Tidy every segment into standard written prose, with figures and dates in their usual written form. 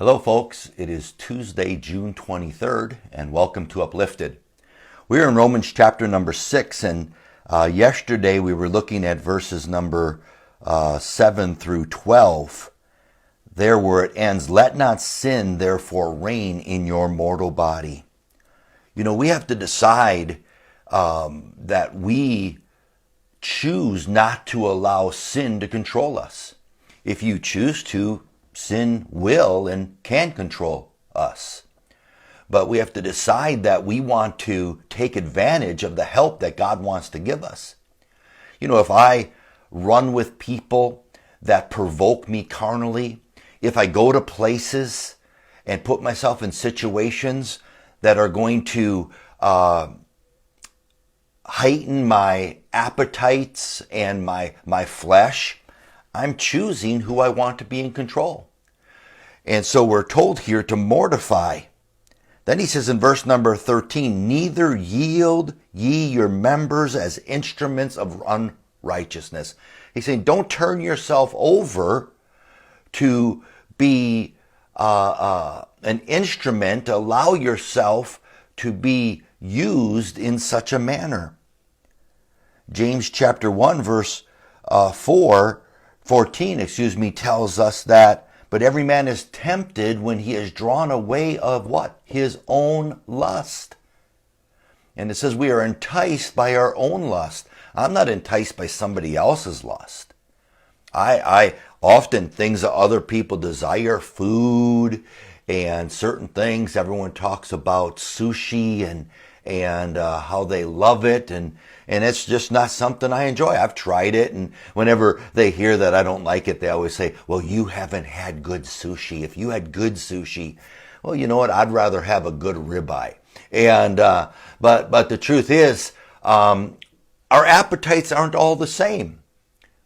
Hello folks, it is Tuesday, June 23rd, and welcome to Uplifted. We're in Romans chapter number 6, and yesterday we were looking at verses number 7 through 12, there where it ends, "Let not sin therefore reign in your mortal body." You know, we have to decide that we choose not to allow sin to control us. If you choose to, sin will and can control us. But we have to decide that we want to take advantage of the help that God wants to give us. You know, if I run with people that provoke me carnally, if I go to places and put myself in situations that are going to heighten my appetites and my flesh, I'm choosing who I want to be in control. And so we're told here to mortify. Then he says in verse number 13, "Neither yield ye your members as instruments of unrighteousness." He's saying don't turn yourself over to be an instrument. Allow yourself to be used in such a manner. James chapter 1 verse 14 tells us that, "But every man is tempted when he is drawn away of" what? "His own lust." And it says we are enticed by our own lust. I'm not enticed by somebody else's lust. I often things that other people desire, food and certain things. Everyone talks about sushi and how they love it, and it's just not something I enjoy. I've tried it, and whenever they hear that I don't like it, they always say, "Well, you haven't had good sushi. If you had good sushi," well, you know what? I'd rather have a good ribeye. And but the truth is, our appetites aren't all the same.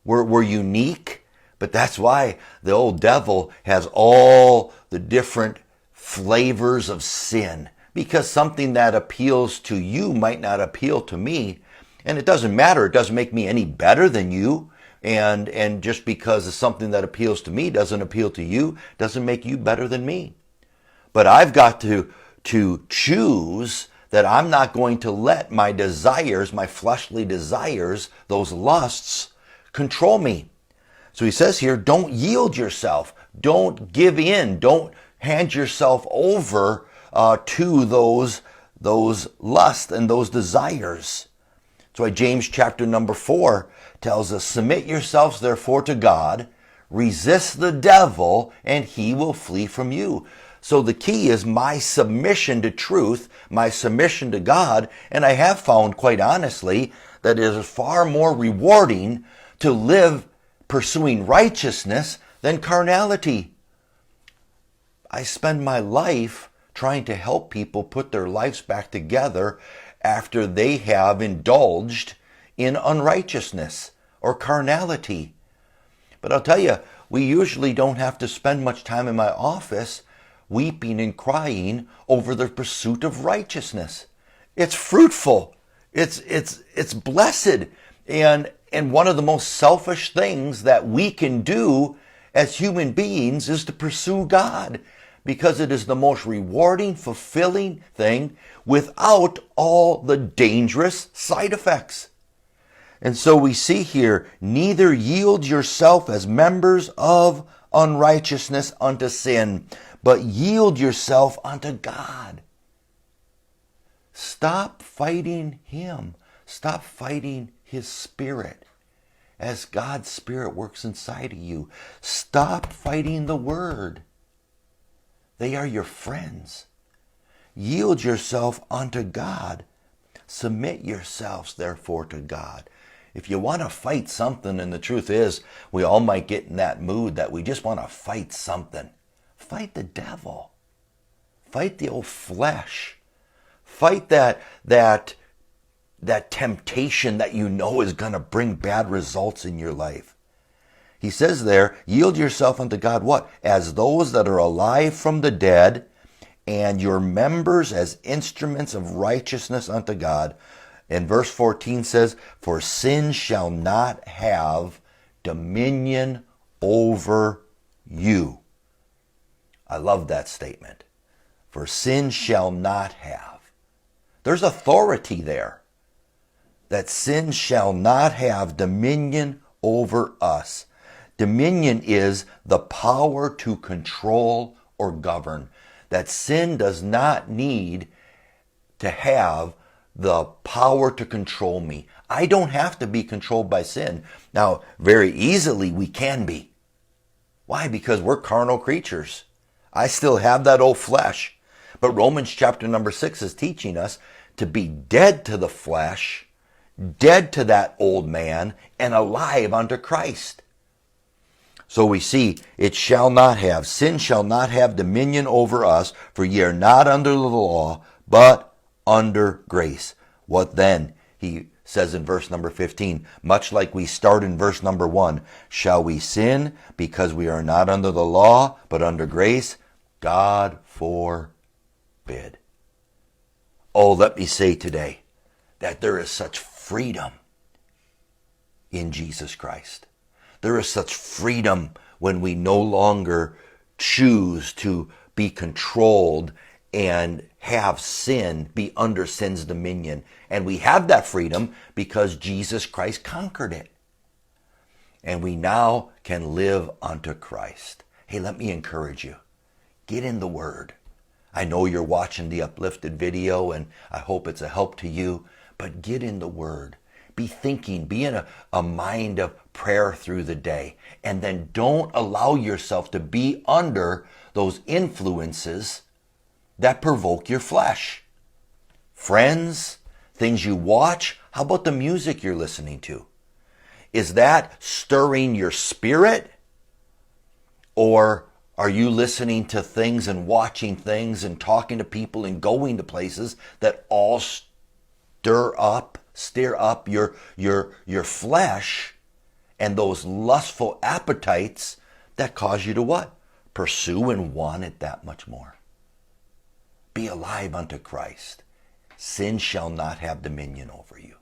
We're unique, but that's why the old devil has all the different flavors of sin. Because something that appeals to you might not appeal to me. And it doesn't matter. It doesn't make me any better than you. And just because it's something that appeals to me doesn't appeal to you, doesn't make you better than me. But I've got to choose that I'm not going to let my desires, my fleshly desires, those lusts, control me. So he says here, don't yield yourself. Don't give in. Don't hand yourself over to those lusts and those desires. That's why James chapter number 4 tells us, "Submit yourselves therefore to God, resist the devil, and he will flee from you." So the key is my submission to truth, my submission to God, and I have found, quite honestly, that it is far more rewarding to live pursuing righteousness than carnality. I spend my life trying to help people put their lives back together after they have indulged in unrighteousness or carnality. But I'll tell you, we usually don't have to spend much time in my office weeping and crying over the pursuit of righteousness. It's fruitful. It's blessed. And one of the most selfish things that we can do as human beings is to pursue God, because it is the most rewarding, fulfilling thing without all the dangerous side effects. And so we see here, "Neither yield yourself as members of unrighteousness unto sin, but yield yourself unto God." Stop fighting Him. Stop fighting His Spirit as God's Spirit works inside of you. Stop fighting the Word. They are your friends. Yield yourself unto God. Submit yourselves, therefore, to God. If you want to fight something, and the truth is, we all might get in that mood that we just want to fight something. Fight the devil. Fight the old flesh. Fight that temptation that you know is going to bring bad results in your life. He says there, yield yourself unto God, what? As those that are alive from the dead, and your members as instruments of righteousness unto God. And verse 14 says, "For sin shall not have dominion over you." I love that statement. For sin shall not have. There's authority there. That sin shall not have dominion over us. Dominion is the power to control or govern. That sin does not need to have the power to control me. I don't have to be controlled by sin. Now, very easily we can be. Why? Because we're carnal creatures. I still have that old flesh. But Romans chapter number 6 is teaching us to be dead to the flesh, dead to that old man, and alive unto Christ. So we see, it shall not have, sin shall not have dominion over us, for ye are not under the law, but under grace. What then? He says in verse number 15, much like we start in verse number 1, shall we sin because we are not under the law, but under grace? God forbid. Oh, let me say today that there is such freedom in Jesus Christ. There is such freedom when we no longer choose to be controlled and have sin be under sin's dominion. And we have that freedom because Jesus Christ conquered it. And we now can live unto Christ. Hey, let me encourage you. Get in the Word. I know you're watching the Uplifted video, and I hope it's a help to you, but get in the Word. Be thinking, be in a mind of prayer through the day. And then don't allow yourself to be under those influences that provoke your flesh. Friends, things you watch, how about the music you're listening to? Is that stirring your spirit? Or are you listening to things and watching things and talking to people and going to places that all stir up your flesh and those lustful appetites that cause you to what? Pursue and want it that much more. Be alive unto Christ. Sin shall not have dominion over you.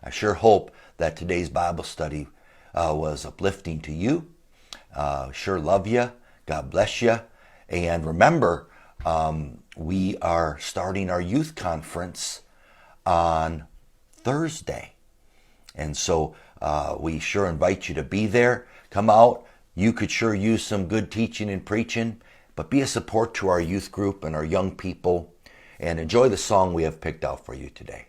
I sure hope that today's Bible study was uplifting to you. Sure love you. God bless you. And remember, we are starting our youth conference on Thursday. And so we sure invite you to be there. Come out. You could sure use some good teaching and preaching, but be a support to our youth group and our young people, and enjoy the song we have picked out for you today.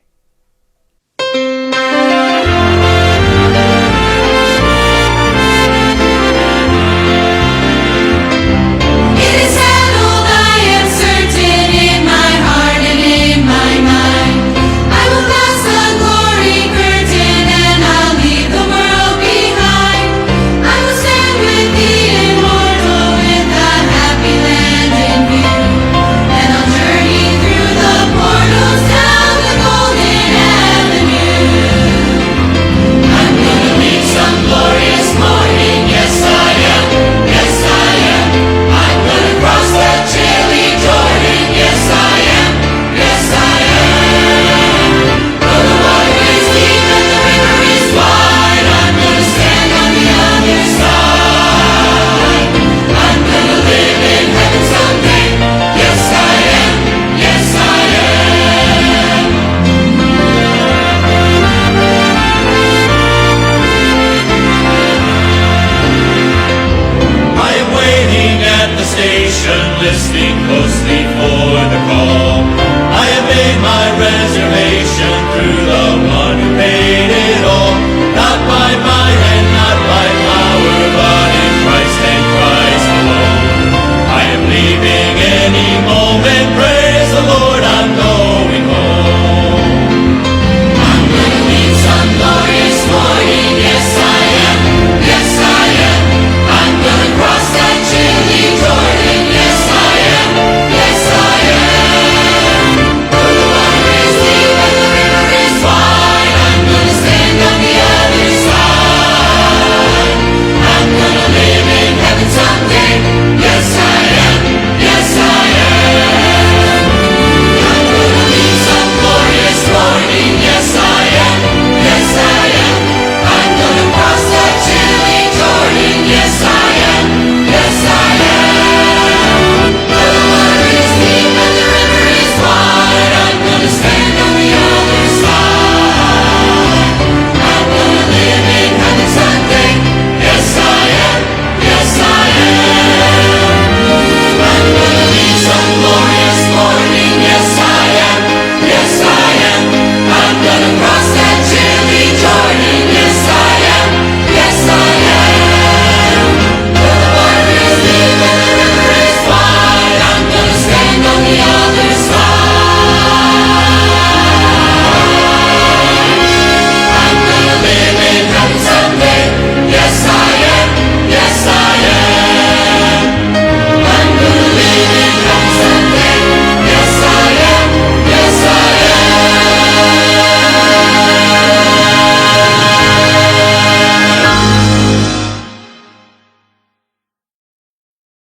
Listening closely for the call.